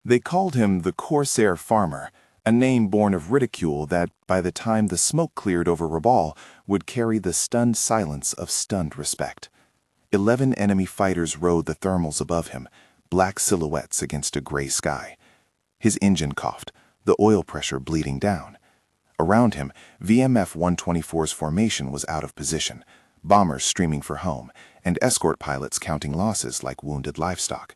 They called him the Corsair Farmer, a name born of ridicule that, by the time the smoke cleared over Rabaul, would carry the stunned silence of stunned respect. 11 enemy fighters rode the thermals above him, black silhouettes against a gray sky. His engine coughed, the oil pressure bleeding down. Around him, VMF 124's formation was out of position, bombers streaming for home, and escort pilots counting losses like wounded livestock.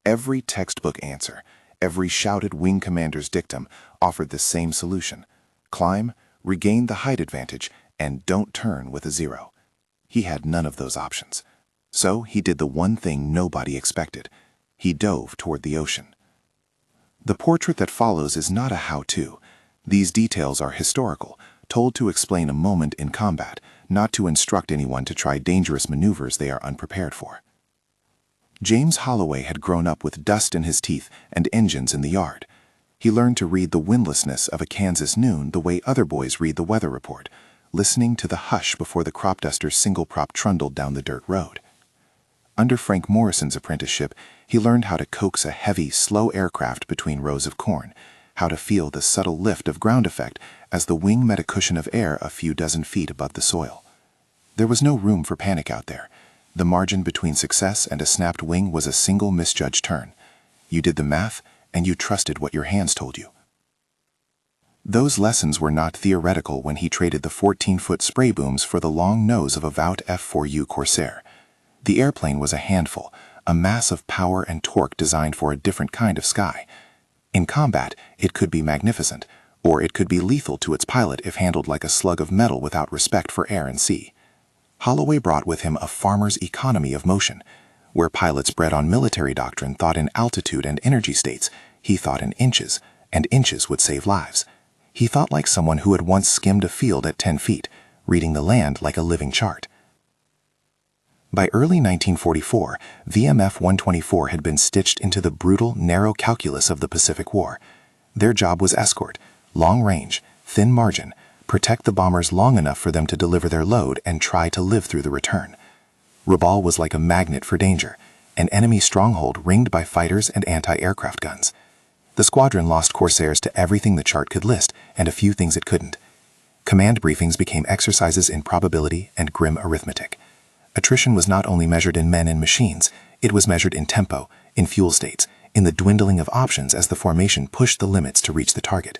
Every textbook answer, every shouted wing commander's dictum offered the same solution: climb, regain the height advantage, and don't turn with a zero. He had none of those options. So he did the one thing nobody expected. He dove toward the ocean. The portrait that follows is not a how-to. These details are historical, told to explain a moment in combat, not to instruct anyone to try dangerous maneuvers they are unprepared for. James Holloway had grown up with dust in his teeth and engines in the yard. He learned to read the windlessness of a Kansas noon the way other boys read the weather report, listening to the hush before the crop duster's single prop trundled down the dirt road. Under Frank Morrison's apprenticeship, he learned how to coax a heavy, slow aircraft between rows of corn, how to feel the subtle lift of ground effect as the wing met a cushion of air a few dozen feet above the soil. There was no room for panic out there. The margin between success and a snapped wing was a single misjudged turn. You did the math, and you trusted what your hands told you. Those lessons were not theoretical when he traded the 14-foot spray booms for the long nose of a Vought F4U Corsair. The airplane was a handful, a mass of power and torque designed for a different kind of sky. In combat, it could be magnificent, or it could be lethal to its pilot if handled like a slug of metal without respect for air and sea. Holloway brought with him a farmer's economy of motion. Where pilots bred on military doctrine thought in altitude and energy states, he thought in inches, and inches would save lives. He thought like someone who had once skimmed a field at 10 feet, reading the land like a living chart. By early 1944, VMF 124 had been stitched into the brutal, narrow calculus of the Pacific War. Their job was escort, long range, thin margin, protect the bombers long enough for them to deliver their load and try to live through the return. Rabaul was like a magnet for danger, an enemy stronghold ringed by fighters and anti-aircraft guns. The squadron lost Corsairs to everything the chart could list and a few things it couldn't. Command briefings became exercises in probability and grim arithmetic. Attrition was not only measured in men and machines, it was measured in tempo, in fuel states, in the dwindling of options as the formation pushed the limits to reach the target.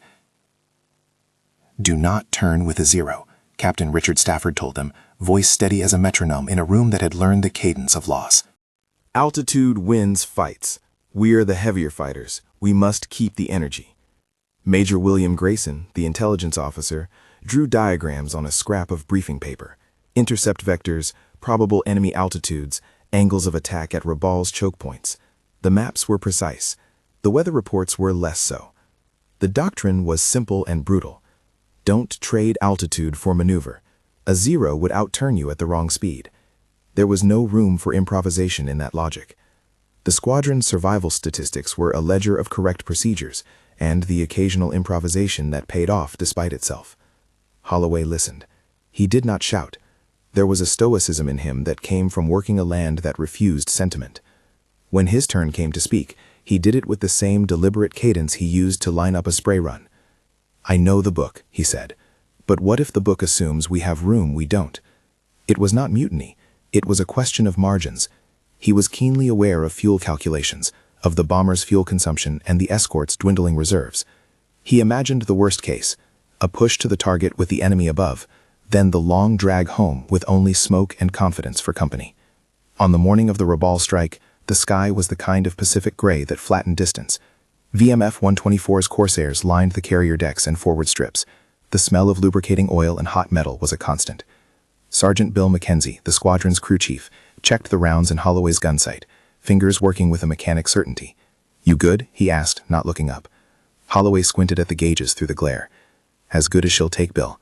"Do not turn with a zero," Captain Richard Stafford told them, voice steady as a metronome in a room that had learned the cadence of loss. "Altitude wins fights. We're the heavier fighters. We must keep the energy." Major William Grayson, the intelligence officer, drew diagrams on a scrap of briefing paper. Intercept vectors, probable enemy altitudes, angles of attack at Rabaul's choke points. The maps were precise. The weather reports were less so. The doctrine was simple and brutal. Don't trade altitude for maneuver. A zero would outturn you at the wrong speed. There was no room for improvisation in that logic. The squadron's survival statistics were a ledger of correct procedures and the occasional improvisation that paid off despite itself. Holloway listened. He did not shout. There was a stoicism in him that came from working a land that refused sentiment. When his turn came to speak, he did it with the same deliberate cadence he used to line up a spray run. "I know the book," he said, "but what if the book assumes we have room we don't?" It was not mutiny. It was a question of margins. He was keenly aware of fuel calculations, of the bomber's fuel consumption and the escort's dwindling reserves. He imagined the worst case, a push to the target with the enemy above, then the long drag home with only smoke and confidence for company. On the morning of the Rabaul strike, the sky was the kind of Pacific gray that flattened distance. VMF 124's Corsairs lined the carrier decks and forward strips. The smell of lubricating oil and hot metal was a constant. Sergeant Bill Mackenzie, the squadron's crew chief, checked the rounds in Holloway's gun sight, fingers working with a mechanic's certainty. "You good?" he asked, not looking up. Holloway squinted at the gauges through the glare. "As good as she'll take, Bill."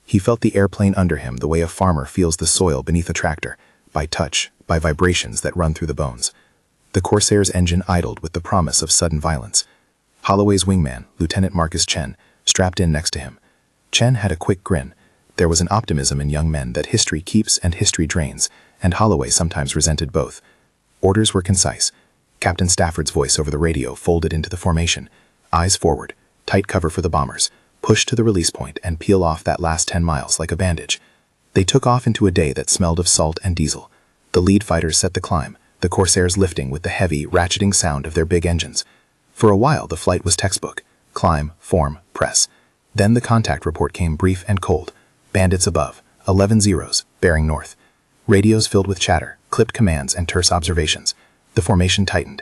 He felt the airplane under him the way a farmer feels the soil beneath a tractor, by touch, by vibrations that run through the bones. The Corsair's engine idled with the promise of sudden violence. Holloway's wingman, Lieutenant Marcus Chen, strapped in next to him. Chen had a quick grin. There was an optimism in young men that history keeps and history drains, and Holloway sometimes resented both. Orders were concise. Captain Stafford's voice over the radio folded into the formation. Eyes forward, tight cover for the bombers. Push to the release point and peel off that last 10 miles like a bandage. They took off into a day that smelled of salt and diesel. The lead fighters set the climb, the Corsairs lifting with the heavy, ratcheting sound of their big engines. For a while, the flight was textbook. Climb, form, press. Then the contact report came brief and cold. Bandits above, 11 zeros, bearing north. Radios filled with chatter, clipped commands, and terse observations. The formation tightened.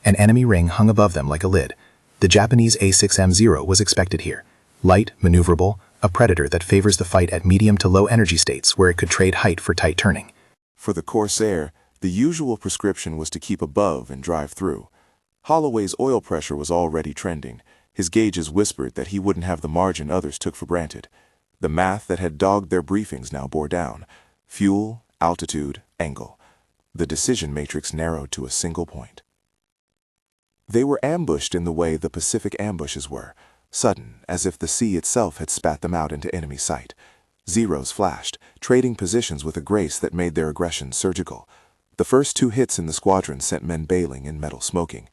An enemy ring hung above them like a lid. The Japanese A6M0 was expected here. Light, maneuverable, a predator that favors the fight at medium to low energy states where it could trade height for tight turning. For the Corsair, the usual prescription was to keep above and drive through. Holloway's oil pressure was already trending. His gauges whispered that he wouldn't have the margin others took for granted. The math that had dogged their briefings now bore down. Fuel, altitude, angle. The decision matrix narrowed to a single point. They were ambushed in the way the Pacific ambushes were, sudden, as if the sea itself had spat them out into enemy sight. Zeros flashed, trading positions with a grace that made their aggression surgical. The first 2 hits in the squadron sent men bailing and metal smoking.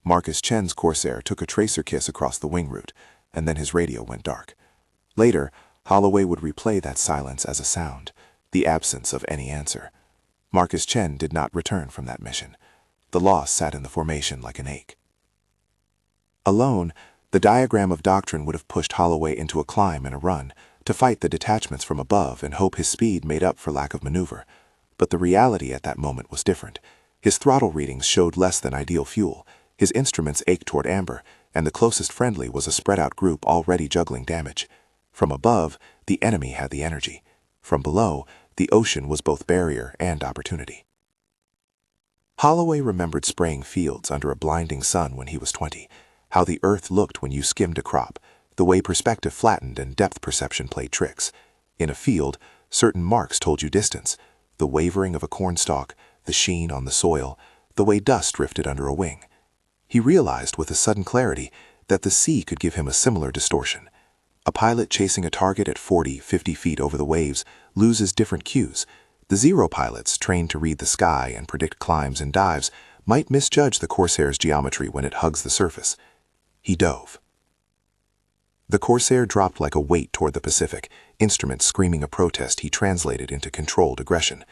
Marcus Chen's Corsair took a tracer kiss across the wing route, and then his radio went dark. Later, Holloway would replay that silence as a sound, the absence of any answer. Marcus Chen did not return from that mission. The loss sat in the formation like an ache. Alone, the diagram of doctrine would have pushed Holloway into a climb and a run, to fight the detachments from above and hope his speed made up for lack of maneuver. But the reality at that moment was different. His throttle readings showed less than ideal fuel, his instruments ached toward amber, and the closest friendly was a spread-out group already juggling damage. From above, the enemy had the energy. From below, the ocean was both barrier and opportunity. Holloway remembered spraying fields under a blinding sun when he was 20, how the earth looked when you skimmed a crop, the way perspective flattened and depth perception played tricks. In a field, certain marks told you distance, the wavering of a cornstalk, the sheen on the soil, the way dust drifted under a wing. He realized with a sudden clarity that the sea could give him a similar distortion. A pilot chasing a target at 40, 50 feet over the waves loses different cues. The Zero pilots, trained to read the sky and predict climbs and dives, might misjudge the Corsair's geometry when it hugs the surface. He dove. The Corsair dropped like a weight toward the Pacific, instruments screaming a protest he translated into controlled aggression.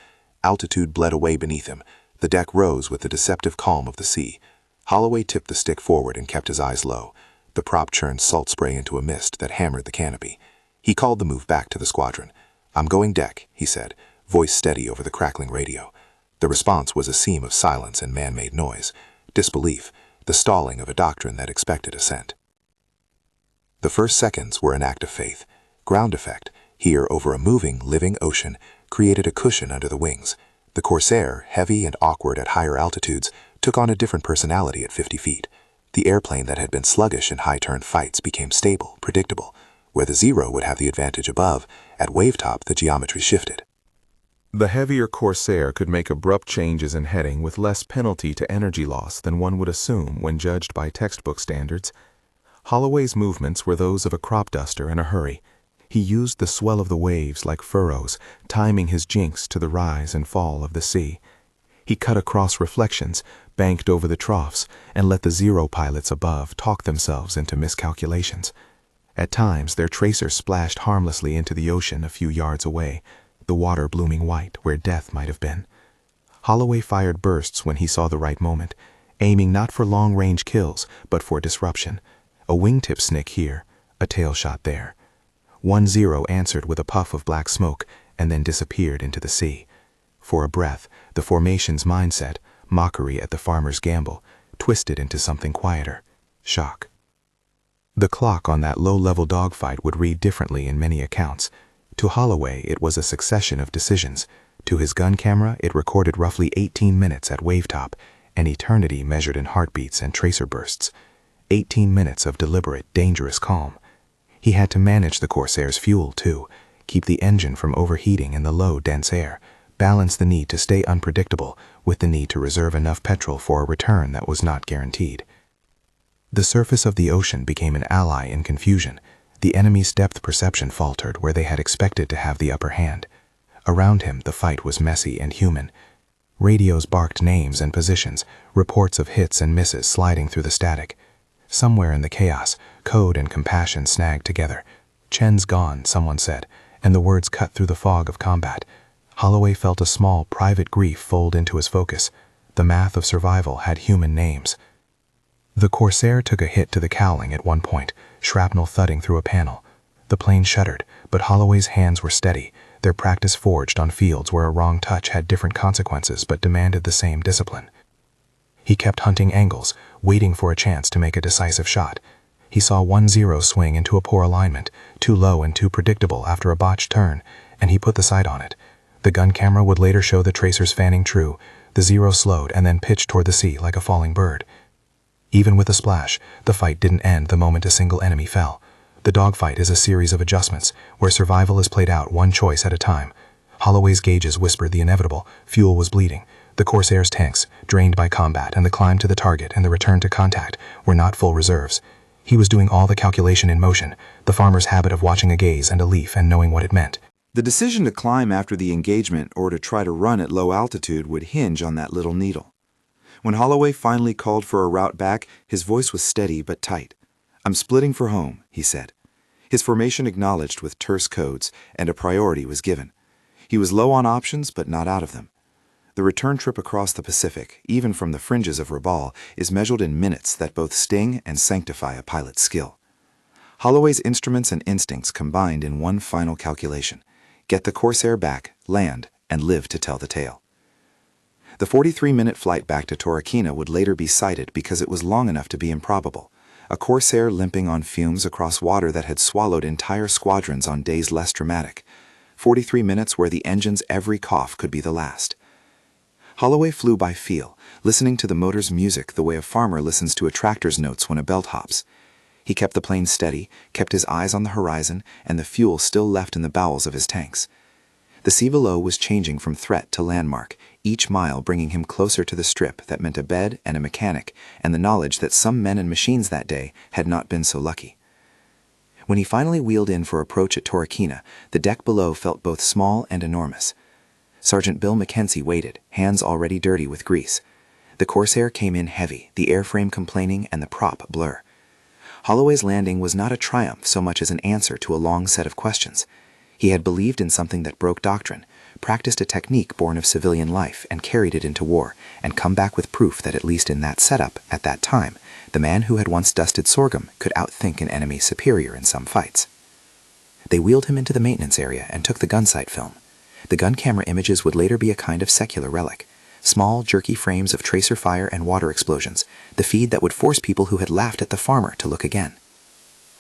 Altitude bled away beneath him. The deck rose with the deceptive calm of the sea. Holloway tipped the stick forward and kept his eyes low. The prop churned salt spray into a mist that hammered the canopy. He called the move back to the squadron. "I'm going deck," he said, voice steady over the crackling radio. The response was a seam of silence and man-made noise. Disbelief, the stalling of a doctrine that expected assent. The first seconds were an act of faith. Ground effect, here over a moving, living ocean, created a cushion under the wings. The Corsair, heavy and awkward at higher altitudes, took on a different personality at 50 feet. The airplane that had been sluggish in high-turn fights became stable, predictable. Where the Zero would have the advantage above, at wavetop the geometry shifted. The heavier Corsair could make abrupt changes in heading with less penalty to energy loss than one would assume when judged by textbook standards. Holloway's movements were those of a crop duster in a hurry. He used the swell of the waves like furrows, timing his jinks to the rise and fall of the sea. He cut across reflections, banked over the troughs, and let the Zero pilots above talk themselves into miscalculations. At times, their tracer splashed harmlessly into the ocean a few yards away, the water blooming white where death might have been. Holloway fired bursts when he saw the right moment, aiming not for long-range kills, but for disruption. A wingtip snick here, a tail shot there. 1-0 answered with a puff of black smoke and then disappeared into the sea. For a breath, the formation's mindset, mockery at the farmer's gamble, twisted into something quieter, shock. The clock on that low-level dogfight would read differently in many accounts. To Holloway, it was a succession of decisions. To his gun camera, it recorded roughly 18 minutes at wavetop, an eternity measured in heartbeats and tracer bursts. 18 minutes of deliberate, dangerous calm. He had to manage the Corsair's fuel, too, keep the engine from overheating in the low, dense air, balance the need to stay unpredictable with the need to reserve enough petrol for a return that was not guaranteed. The surface of the ocean became an ally in confusion. The enemy's depth perception faltered where they had expected to have the upper hand. Around him, the fight was messy and human. Radios barked names and positions, reports of hits and misses sliding through the static. Somewhere in the chaos, code and compassion snagged together. "Chen's gone," someone said, and the words cut through the fog of combat. Holloway felt a small, private grief fold into his focus. The math of survival had human names. The Corsair took a hit to the cowling at one point, shrapnel thudding through a panel. The plane shuddered, but Holloway's hands were steady, their practice forged on fields where a wrong touch had different consequences but demanded the same discipline. He kept hunting angles, waiting for a chance to make a decisive shot. He saw 1-0 swing into a poor alignment, too low and too predictable after a botched turn, and he put the sight on it. The gun camera would later show the tracers fanning true. The 0 slowed and then pitched toward the sea like a falling bird. Even with a splash, the fight didn't end the moment a single enemy fell. The dogfight is a series of adjustments, where survival is played out one choice at a time. Holloway's gauges whispered the inevitable. Fuel was bleeding. The Corsair's tanks, drained by combat, and the climb to the target and the return to contact were not full reserves. He was doing all the calculation in motion, the farmer's habit of watching a gaze and a leaf and knowing what it meant. The decision to climb after the engagement or to try to run at low altitude would hinge on that little needle. When Holloway finally called for a route back, his voice was steady but tight. "I'm splitting for home," he said. His formation acknowledged with terse codes, and a priority was given. He was low on options, but not out of them. The return trip across the Pacific, even from the fringes of Rabaul, is measured in minutes that both sting and sanctify a pilot's skill. Holloway's instruments and instincts combined in one final calculation: get the Corsair back, land, and live to tell the tale. The 43-minute flight back to Torquemada would later be cited because it was long enough to be improbable. A Corsair limping on fumes across water that had swallowed entire squadrons on days less dramatic. 43 minutes where the engine's every cough could be the last. Holloway flew by feel, listening to the motor's music the way a farmer listens to a tractor's notes when a belt hops. He kept the plane steady, kept his eyes on the horizon, and the fuel still left in the bowels of his tanks. The sea below was changing from threat to landmark, each mile bringing him closer to the strip that meant a bed and a mechanic, and the knowledge that some men and machines that day had not been so lucky. When he finally wheeled in for approach at Torquemada, the deck below felt both small and enormous. Sergeant Bill Mackenzie waited, hands already dirty with grease. The Corsair came in heavy, the airframe complaining and the prop blur. Holloway's landing was not a triumph so much as an answer to a long set of questions. He had believed in something that broke doctrine, practiced a technique born of civilian life and carried it into war, and come back with proof that at least in that setup, at that time, the man who had once dusted sorghum could outthink an enemy superior in some fights. They wheeled him into the maintenance area and took the gun sight film. The gun camera images would later be a kind of secular relic. Small, jerky frames of tracer fire and water explosions, the feed that would force people who had laughed at the farmer to look again.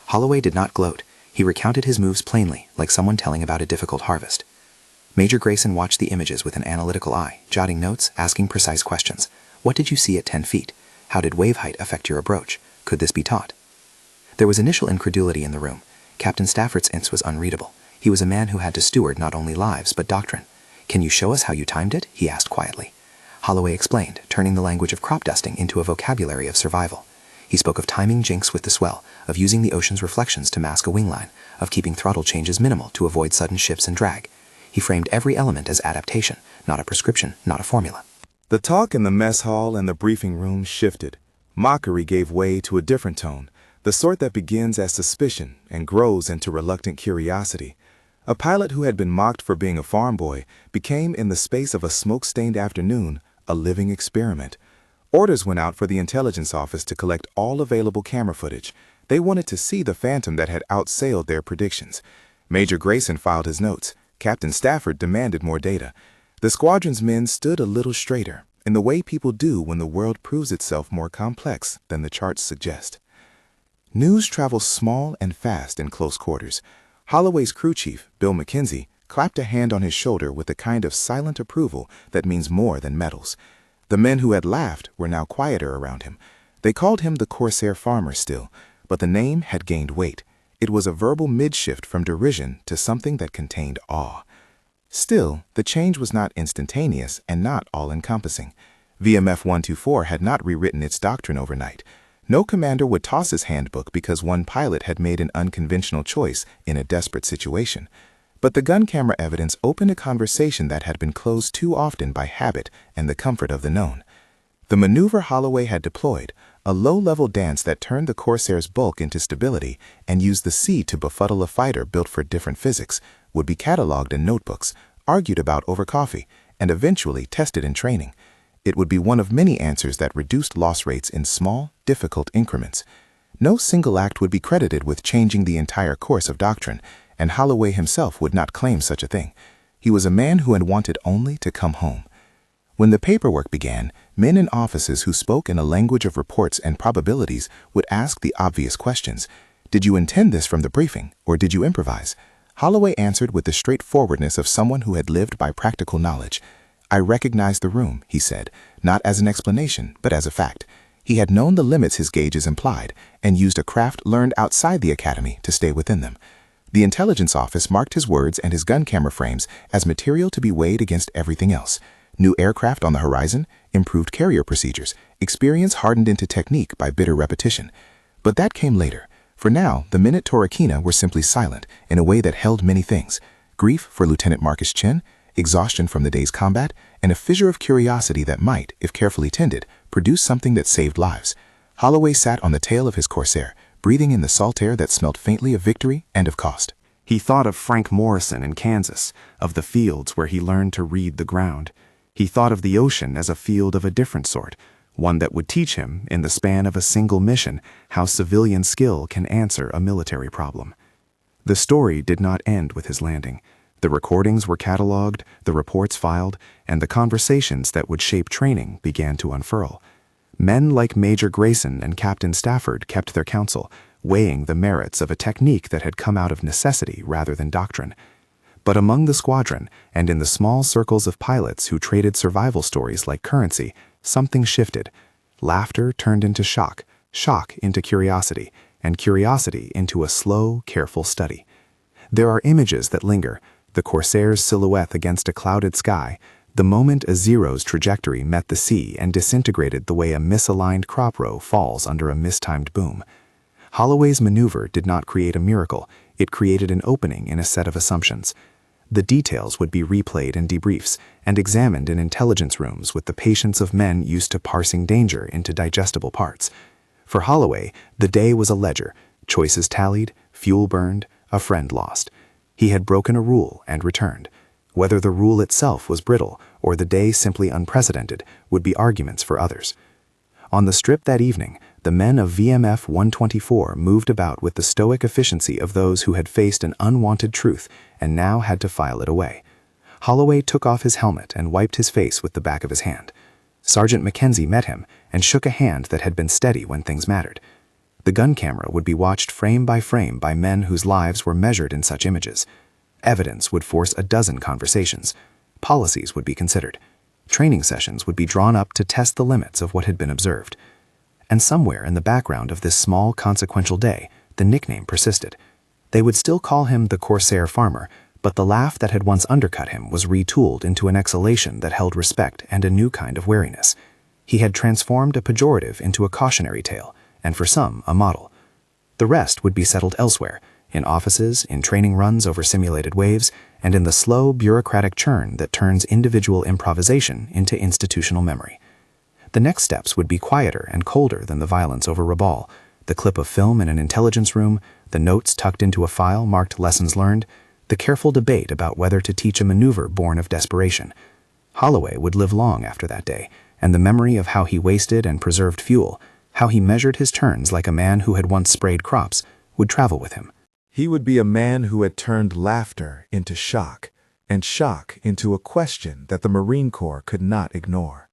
Holloway did not gloat. He recounted his moves plainly, like someone telling about a difficult harvest. Major Grayson watched the images with an analytical eye, jotting notes, asking precise questions. What did you see at 10 feet? How did wave height affect your approach? Could this be taught? There was initial incredulity in the room. Captain Stafford's ints was unreadable. He was a man who had to steward not only lives, but doctrine. "Can you show us how you timed it?" he asked quietly. Holloway explained, turning the language of crop dusting into a vocabulary of survival. He spoke of timing jinks with the swell, of using the ocean's reflections to mask a wing line, of keeping throttle changes minimal to avoid sudden shifts and drag. He framed every element as adaptation, not a prescription, not a formula. The talk in the mess hall and the briefing room shifted. Mockery gave way to a different tone, the sort that begins as suspicion and grows into reluctant curiosity. A pilot who had been mocked for being a farm boy became, in the space of a smoke-stained afternoon, a living experiment. Orders went out for the intelligence office to collect all available camera footage. They wanted to see the phantom that had outsailed their predictions. Major Grayson filed his notes. Captain Stafford demanded more data. The squadron's men stood a little straighter, in the way people do when the world proves itself more complex than the charts suggest. News travels small and fast in close quarters. Holloway's crew chief, Bill Mackenzie, clapped a hand on his shoulder with a kind of silent approval that means more than medals. The men who had laughed were now quieter around him. They called him the Corsair Farmer still, but the name had gained weight. It was a verbal mid-shift from derision to something that contained awe. Still, the change was not instantaneous and not all-encompassing. VMF 124 had not rewritten its doctrine overnight. No commander would toss his handbook because one pilot had made an unconventional choice in a desperate situation. But the gun camera evidence opened a conversation that had been closed too often by habit and the comfort of the known. The maneuver Holloway had deployed, a low-level dance that turned the Corsair's bulk into stability and used the sea to befuddle a fighter built for different physics, would be cataloged in notebooks, argued about over coffee, and eventually tested in training. It would be one of many answers that reduced loss rates in small, difficult increments. No single act would be credited with changing the entire course of doctrine, and Holloway himself would not claim such a thing. He was a man who had wanted only to come home. When the paperwork began, men in offices who spoke in a language of reports and probabilities would ask the obvious questions. Did you intend this from the briefing, or did you improvise? Holloway answered with the straightforwardness of someone who had lived by practical knowledge. I recognized the room, he said, not as an explanation, but as a fact. He had known the limits his gauges implied, and used a craft learned outside the academy to stay within them. The intelligence office marked his words and his gun camera frames as material to be weighed against everything else. New aircraft on the horizon, improved carrier procedures, experience hardened into technique by bitter repetition. But that came later. For now, the men at Torquemada were simply silent in a way that held many things. Grief for Lieutenant Marcus Chen, exhaustion from the day's combat, and a fissure of curiosity that might, if carefully tended, produce something that saved lives. Holloway sat on the tail of his Corsair, breathing in the salt air that smelt faintly of victory and of cost. He thought of Frank Morrison in Kansas, of the fields where he learned to read the ground. He thought of the ocean as a field of a different sort, one that would teach him, in the span of a single mission, how civilian skill can answer a military problem. The story did not end with his landing. The recordings were cataloged, the reports filed, and the conversations that would shape training began to unfurl. Men like Major Grayson and Captain Stafford kept their counsel, weighing the merits of a technique that had come out of necessity rather than doctrine. But among the squadron, and in the small circles of pilots who traded survival stories like currency, something shifted. Laughter turned into shock, shock into curiosity, and curiosity into a slow, careful study. There are images that linger, the Corsair's silhouette against a clouded sky, the moment a Zero's trajectory met the sea and disintegrated the way a misaligned crop row falls under a mistimed boom. Holloway's maneuver did not create a miracle, it created an opening in a set of assumptions. The details would be replayed in debriefs and examined in intelligence rooms with the patience of men used to parsing danger into digestible parts. For Holloway, the day was a ledger, choices tallied, fuel burned, a friend lost. He had broken a rule and returned. Whether the rule itself was brittle or the day simply unprecedented would be arguments for others. On the strip that evening, the men of VMF 124 moved about with the stoic efficiency of those who had faced an unwanted truth and now had to file it away. Holloway took off his helmet and wiped his face with the back of his hand. Sergeant Mackenzie met him and shook a hand that had been steady when things mattered. The gun camera would be watched frame by men whose lives were measured in such images. Evidence would force a dozen conversations. Policies would be considered. Training sessions would be drawn up to test the limits of what had been observed. And somewhere in the background of this small, consequential day, the nickname persisted. They would still call him the Corsair Farmer, but the laugh that had once undercut him was retooled into an exhalation that held respect and a new kind of wariness. He had transformed a pejorative into a cautionary tale, and for some, a model. The rest would be settled elsewhere, in offices, in training runs over simulated waves, and in the slow, bureaucratic churn that turns individual improvisation into institutional memory. The next steps would be quieter and colder than the violence over Rabaul, the clip of film in an intelligence room, the notes tucked into a file marked lessons learned, the careful debate about whether to teach a maneuver born of desperation. Holloway would live long after that day, and the memory of how he wasted and preserved fuel, how he measured his turns like a man who had once sprayed crops, would travel with him. He would be a man who had turned laughter into shock, and shock into a question that the Marine Corps could not ignore.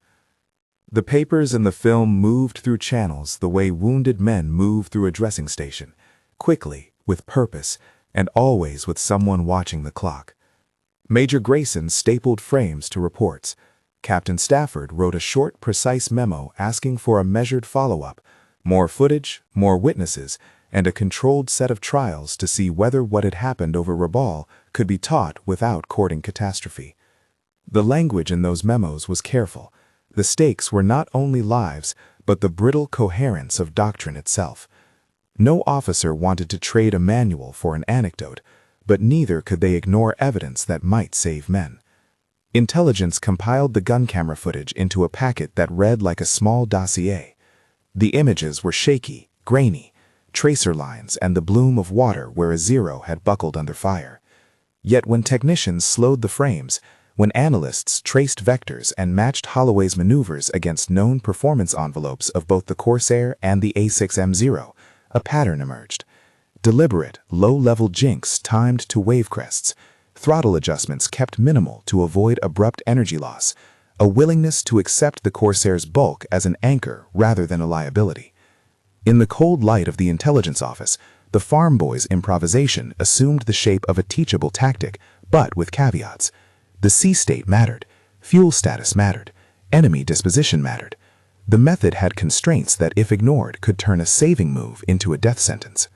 The papers and the film moved through channels the way wounded men move through a dressing station, quickly, with purpose, and always with someone watching the clock. Major Grayson stapled frames to reports. Captain Stafford wrote a short, precise memo asking for a measured follow-up, more footage, more witnesses, and a controlled set of trials to see whether what had happened over Rabaul could be taught without courting catastrophe. The language in those memos was careful. The stakes were not only lives, but the brittle coherence of doctrine itself. No officer wanted to trade a manual for an anecdote, but neither could they ignore evidence that might save men. Intelligence compiled the gun camera footage into a packet that read like a small dossier. The images were shaky, grainy, tracer lines and the bloom of water where a zero had buckled under fire. Yet when technicians slowed the frames, when analysts traced vectors and matched Holloway's maneuvers against known performance envelopes of both the Corsair and the A6M0, a pattern emerged. Deliberate, low-level jinks timed to wave crests, throttle adjustments kept minimal to avoid abrupt energy loss, a willingness to accept the Corsair's bulk as an anchor rather than a liability. In the cold light of the intelligence office, the farm boy's improvisation assumed the shape of a teachable tactic, but with caveats. The sea state mattered, fuel status mattered, enemy disposition mattered. The method had constraints that, if ignored, could turn a saving move into a death sentence.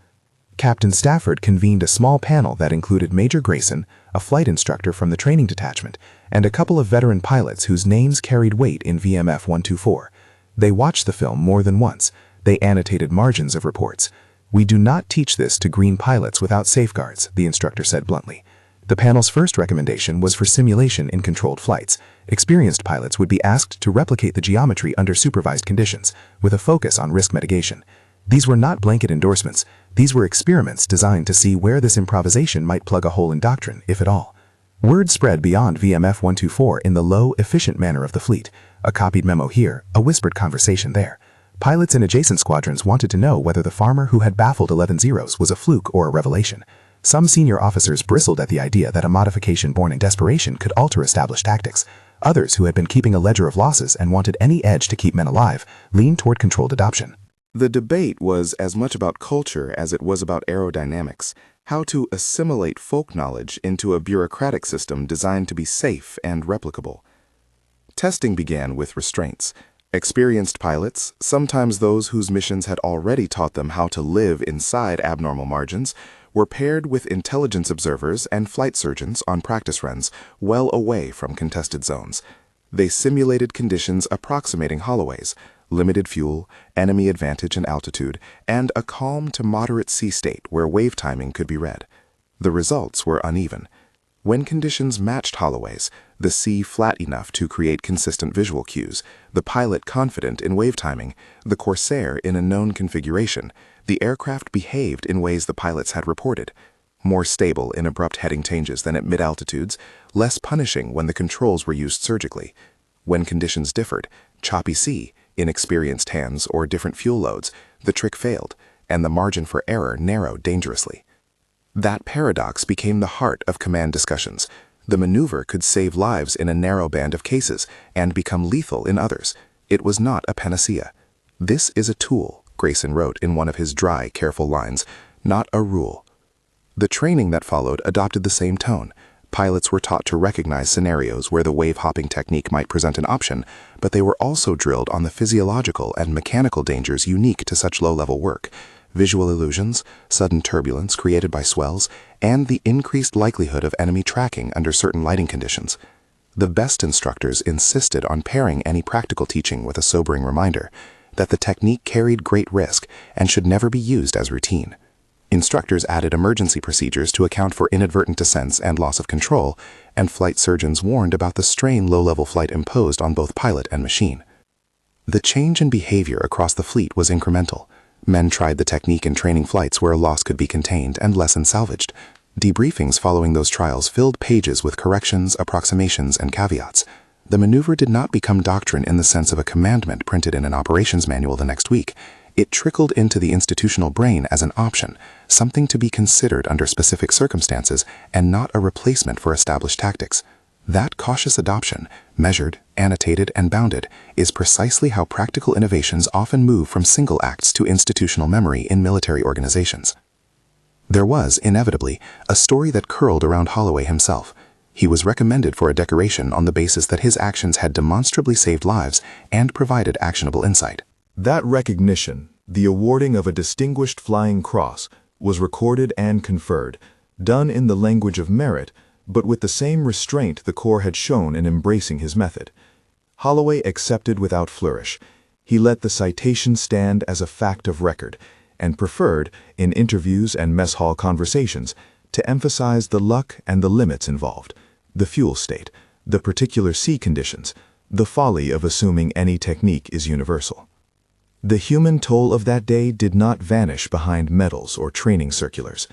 Captain Stafford convened a small panel that included Major Grayson, a flight instructor from the training detachment, and a couple of veteran pilots whose names carried weight in VMF 124. They watched the film more than once. They annotated margins of reports. "We do not teach this to green pilots without safeguards," the instructor said bluntly. The panel's first recommendation was for simulation in controlled flights. Experienced pilots would be asked to replicate the geometry under supervised conditions, with a focus on risk mitigation. These were not blanket endorsements. These were experiments designed to see where this improvisation might plug a hole in doctrine, if at all. Word spread beyond VMF 124 in the low, efficient manner of the fleet. A copied memo here, a whispered conversation there. Pilots in adjacent squadrons wanted to know whether the farmer who had baffled 11 zeros was a fluke or a revelation. Some senior officers bristled at the idea that a modification born in desperation could alter established tactics. Others, who had been keeping a ledger of losses and wanted any edge to keep men alive, leaned toward controlled adoption. The debate was as much about culture as it was about aerodynamics, how to assimilate folk knowledge into a bureaucratic system designed to be safe and replicable. Testing began with restraints. Experienced pilots, sometimes those whose missions had already taught them how to live inside abnormal margins, were paired with intelligence observers and flight surgeons on practice runs well away from contested zones. They simulated conditions approximating Holloway's: limited fuel, enemy advantage in altitude, and a calm to moderate sea state where wave timing could be read. The results were uneven. When conditions matched Holloway's, the sea flat enough to create consistent visual cues, the pilot confident in wave timing, the Corsair in a known configuration, the aircraft behaved in ways the pilots had reported. More stable in abrupt heading changes than at mid-altitudes, less punishing when the controls were used surgically. When conditions differed, choppy sea, inexperienced hands, or different fuel loads, the trick failed, and the margin for error narrowed dangerously. That paradox became the heart of command discussions. The maneuver could save lives in a narrow band of cases and become lethal in others. It was not a panacea. "This is a tool," Grayson wrote in one of his dry, careful lines, "not a rule." The training that followed adopted the same tone. Pilots were taught to recognize scenarios where the wave-hopping technique might present an option, but they were also drilled on the physiological and mechanical dangers unique to such low-level work: visual illusions, sudden turbulence created by swells, and the increased likelihood of enemy tracking under certain lighting conditions. The best instructors insisted on pairing any practical teaching with a sobering reminder that the technique carried great risk and should never be used as routine. Instructors added emergency procedures to account for inadvertent descents and loss of control, and flight surgeons warned about the strain low-level flight imposed on both pilot and machine. The change in behavior across the fleet was incremental. Men tried the technique in training flights where a loss could be contained and lessons salvaged. Debriefings following those trials filled pages with corrections, approximations, and caveats. The maneuver did not become doctrine in the sense of a commandment printed in an operations manual the next week. It trickled into the institutional brain as an option, something to be considered under specific circumstances and not a replacement for established tactics. That cautious adoption, measured, annotated, and bounded, is precisely how practical innovations often move from single acts to institutional memory in military organizations. There was, inevitably, a story that curled around Holloway himself. He was recommended for a decoration on the basis that his actions had demonstrably saved lives and provided actionable insight. That recognition, the awarding of a Distinguished Flying Cross, was recorded and conferred, done in the language of merit, but with the same restraint the Corps had shown in embracing his method. Holloway accepted without flourish. He let the citation stand as a fact of record, and preferred, in interviews and mess hall conversations, to emphasize the luck and the limits involved, the fuel state, the particular sea conditions, the folly of assuming any technique is universal. The human toll of that day did not vanish behind medals or training circulars.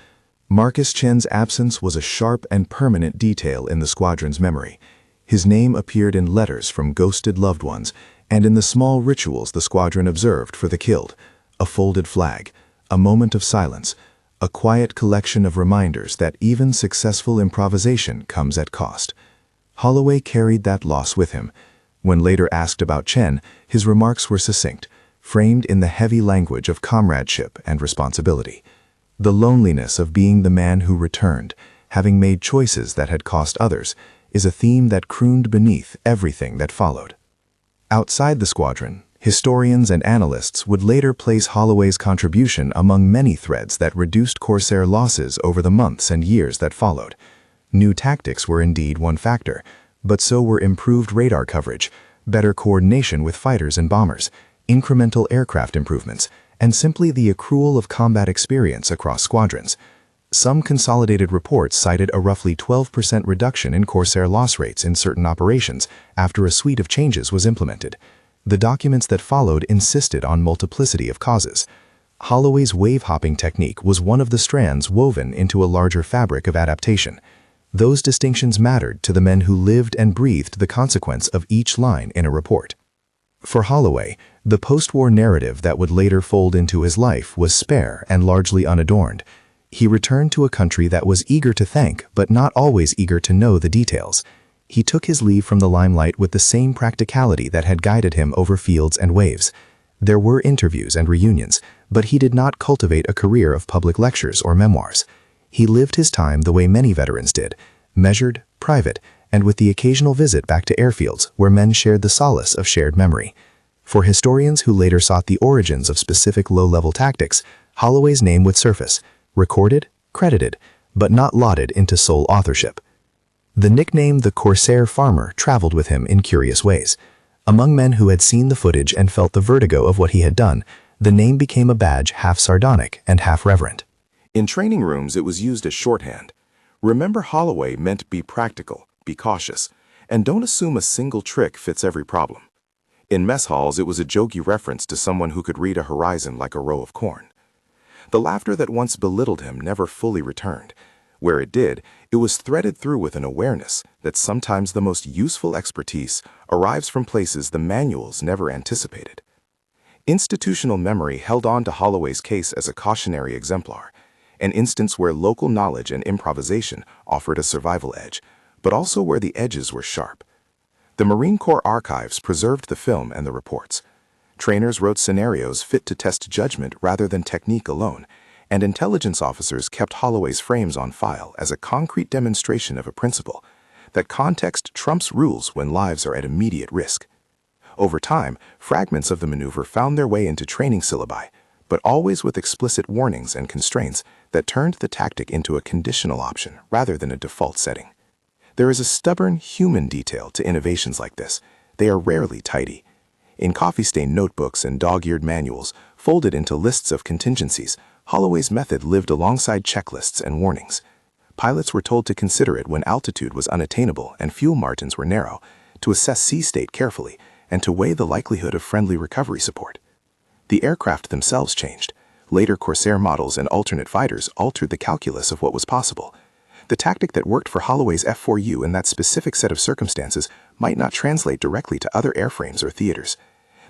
Marcus Chen's absence was a sharp and permanent detail in the squadron's memory. His name appeared in letters from ghosted loved ones and in the small rituals the squadron observed for the killed: a folded flag, a moment of silence, a quiet collection of reminders that even successful improvisation comes at cost. Holloway carried that loss with him. When later asked about Chen, his remarks were succinct, framed in the heavy language of comradeship and responsibility. The loneliness of being the man who returned, having made choices that had cost others, is a theme that crooned beneath everything that followed. Outside the squadron, historians and analysts would later place Holloway's contribution among many threads that reduced Corsair losses over the months and years that followed. New tactics were indeed one factor, but so were improved radar coverage, better coordination with fighters and bombers, incremental aircraft improvements, and simply the accrual of combat experience across squadrons. Some consolidated reports cited a roughly 12% reduction in Corsair loss rates in certain operations after a suite of changes was implemented. The documents that followed insisted on multiplicity of causes. Holloway's wave-hopping technique was one of the strands woven into a larger fabric of adaptation. Those distinctions mattered to the men who lived and breathed the consequence of each line in a report. For Holloway, the post-war narrative that would later fold into his life was spare and largely unadorned. He returned to a country that was eager to thank, but not always eager to know the details. He took his leave from the limelight with the same practicality that had guided him over fields and waves. There were interviews and reunions, but he did not cultivate a career of public lectures or memoirs. He lived his time the way many veterans did, measured, private, and with the occasional visit back to airfields where men shared the solace of shared memory. For historians who later sought the origins of specific low-level tactics, Holloway's name would surface, recorded, credited, but not lauded into sole authorship. The nickname the Corsair Farmer traveled with him in curious ways. Among men who had seen the footage and felt the vertigo of what he had done, the name became a badge half sardonic and half reverent. In training rooms, it was used as shorthand. Remember, Holloway meant be practical, be cautious, and don't assume a single trick fits every problem. In mess halls, it was a jokey reference to someone who could read a horizon like a row of corn. The laughter that once belittled him never fully returned. Where it did, it was threaded through with an awareness that sometimes the most useful expertise arrives from places the manuals never anticipated. Institutional memory held on to Holloway's case as a cautionary exemplar, an instance where local knowledge and improvisation offered a survival edge, but also where the edges were sharp. The Marine Corps archives preserved the film and the reports. Trainers wrote scenarios fit to test judgment rather than technique alone, and intelligence officers kept Holloway's frames on file as a concrete demonstration of a principle, that context trumps rules when lives are at immediate risk. Over time, fragments of the maneuver found their way into training syllabi, but always with explicit warnings and constraints that turned the tactic into a conditional option rather than a default setting. There is a stubborn human detail to innovations like this. They are rarely tidy. In coffee-stained notebooks and dog-eared manuals, folded into lists of contingencies, Holloway's method lived alongside checklists and warnings. Pilots were told to consider it when altitude was unattainable and fuel margins were narrow, to assess sea state carefully, and to weigh the likelihood of friendly recovery support. The aircraft themselves changed. Later Corsair models and alternate fighters altered the calculus of what was possible. The tactic that worked for Holloway's F-4U in that specific set of circumstances might not translate directly to other airframes or theaters.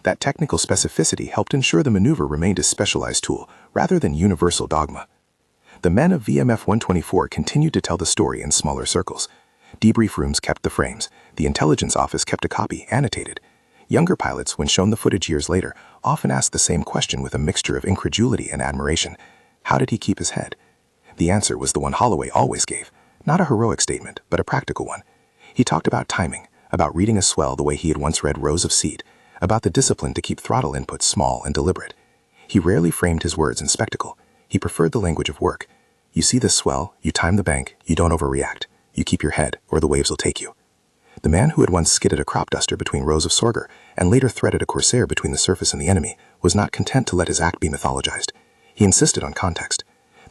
That technical specificity helped ensure the maneuver remained a specialized tool, rather than universal dogma. The men of VMF 124 continued to tell the story in smaller circles. Debrief rooms kept the frames. The intelligence office kept a copy, annotated. Younger pilots, when shown the footage years later, often asked the same question with a mixture of incredulity and admiration. How did he keep his head? The answer was the one Holloway always gave, not a heroic statement, but a practical one. He talked about timing, about reading a swell the way he had once read rows of seed, about the discipline to keep throttle inputs small and deliberate. He rarely framed his words in spectacle. He preferred the language of work. You see this swell, you time the bank, you don't overreact. You keep your head, or the waves will take you. The man who had once skidded a crop duster between rows of sorghum and later threaded a Corsair between the surface and the enemy was not content to let his act be mythologized. He insisted on context.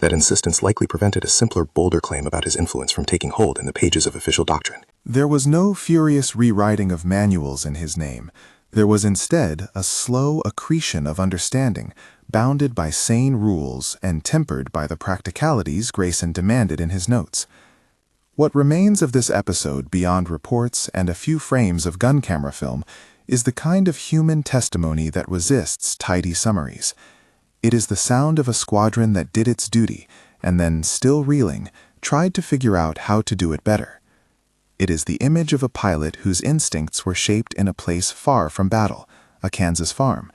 That insistence likely prevented a simpler, bolder claim about his influence from taking hold in the pages of official doctrine. There was no furious rewriting of manuals in his name. There was instead a slow accretion of understanding, bounded by sane rules and tempered by the practicalities Grayson demanded in his notes. What remains of this episode beyond reports and a few frames of gun camera film is the kind of human testimony that resists tidy summaries. It is the sound of a squadron that did its duty and then, still reeling, tried to figure out how to do it better. It is the image of a pilot whose instincts were shaped in a place far from battle, a Kansas farm,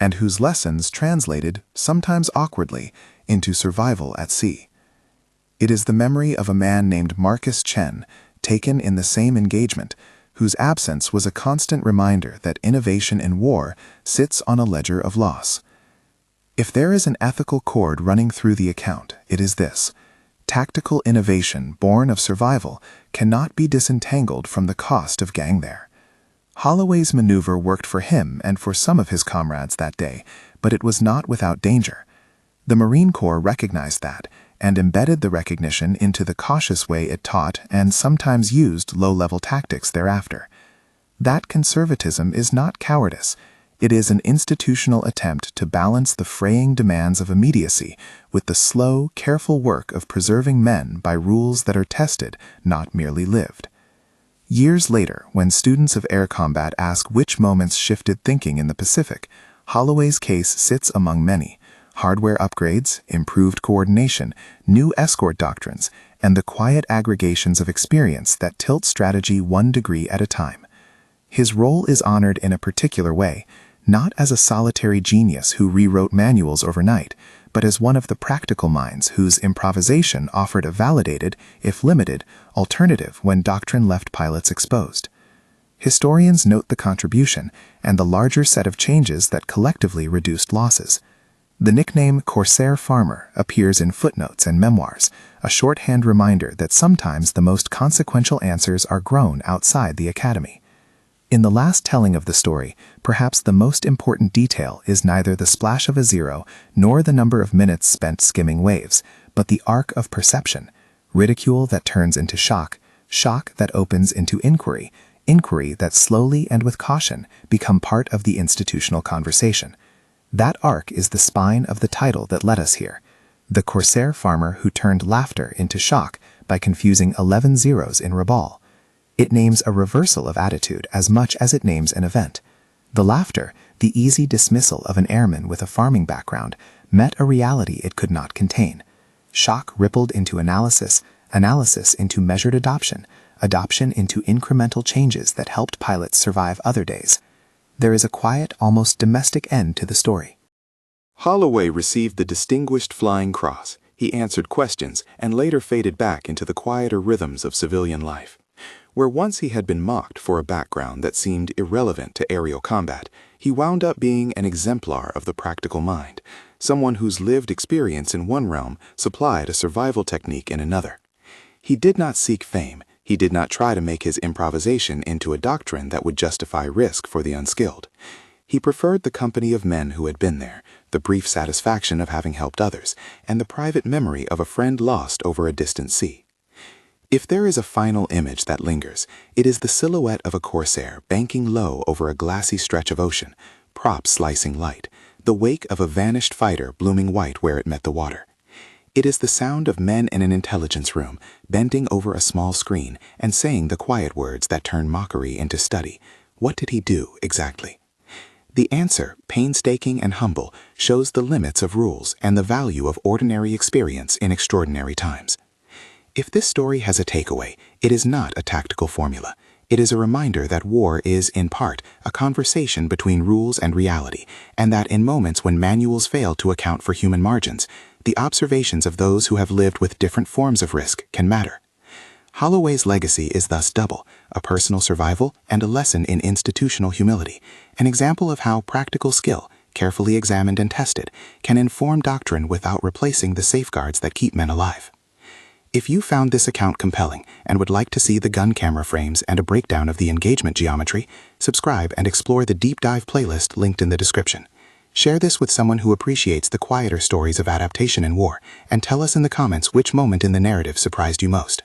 and whose lessons translated, sometimes awkwardly, into survival at sea. It is the memory of a man named Marcus Chen, taken in the same engagement, whose absence was a constant reminder that innovation in war sits on a ledger of loss. If there is an ethical cord running through the account, it is this: tactical innovation born of survival cannot be disentangled from the cost of gang there. Holloway's maneuver worked for him and for some of his comrades that day, but it was not without danger. The Marine Corps recognized that, and embedded the recognition into the cautious way it taught and sometimes used low-level tactics thereafter. That conservatism is not cowardice. It is an institutional attempt to balance the fraying demands of immediacy with the slow, careful work of preserving men by rules that are tested, not merely lived. Years later, when students of air combat ask which moments shifted thinking in the Pacific, Holloway's case sits among many: hardware upgrades, improved coordination, new escort doctrines, and the quiet aggregations of experience that tilt strategy 1 degree at a time. His role is honored in a particular way, not as a solitary genius who rewrote manuals overnight, but as one of the practical minds whose improvisation offered a validated, if limited, alternative when doctrine left pilots exposed. Historians note the contribution and the larger set of changes that collectively reduced losses. The nickname Corsair Farmer appears in footnotes and memoirs, a shorthand reminder that sometimes the most consequential answers are grown outside the academy. In the last telling of the story, perhaps the most important detail is neither the splash of a zero nor the number of minutes spent skimming waves, but the arc of perception: ridicule that turns into shock, shock that opens into inquiry, inquiry that slowly and with caution become part of the institutional conversation. That arc is the spine of the title that led us here: The Corsair Farmer Who Turned Laughter into Shock by Confusing 11 Zeros in Rabaul. It names a reversal of attitude as much as it names an event. The laughter, the easy dismissal of an airman with a farming background, met a reality it could not contain. Shock rippled into analysis, analysis into measured adoption, adoption into incremental changes that helped pilots survive other days. There is a quiet, almost domestic end to the story. Holloway received the Distinguished Flying Cross. He answered questions and later faded back into the quieter rhythms of civilian life. Where once he had been mocked for a background that seemed irrelevant to aerial combat, he wound up being an exemplar of the practical mind, someone whose lived experience in one realm supplied a survival technique in another. He did not seek fame. He did not try to make his improvisation into a doctrine that would justify risk for the unskilled. He preferred the company of men who had been there, the brief satisfaction of having helped others, and the private memory of a friend lost over a distant sea. If there is a final image that lingers, it is the silhouette of a Corsair banking low over a glassy stretch of ocean, props slicing light, the wake of a vanished fighter blooming white where it met the water. It is the sound of men in an intelligence room, bending over a small screen and saying the quiet words that turn mockery into study. What did he do, exactly? The answer, painstaking and humble, shows the limits of rules and the value of ordinary experience in extraordinary times. If this story has a takeaway, it is not a tactical formula. It is a reminder that war is, in part, a conversation between rules and reality, and that in moments when manuals fail to account for human margins, the observations of those who have lived with different forms of risk can matter. Holloway's legacy is thus double: a personal survival and a lesson in institutional humility, an example of how practical skill, carefully examined and tested, can inform doctrine without replacing the safeguards that keep men alive. If you found this account compelling and would like to see the gun camera frames and a breakdown of the engagement geometry, subscribe and explore the deep dive playlist linked in the description. Share this with someone who appreciates the quieter stories of adaptation in war, and tell us in the comments which moment in the narrative surprised you most.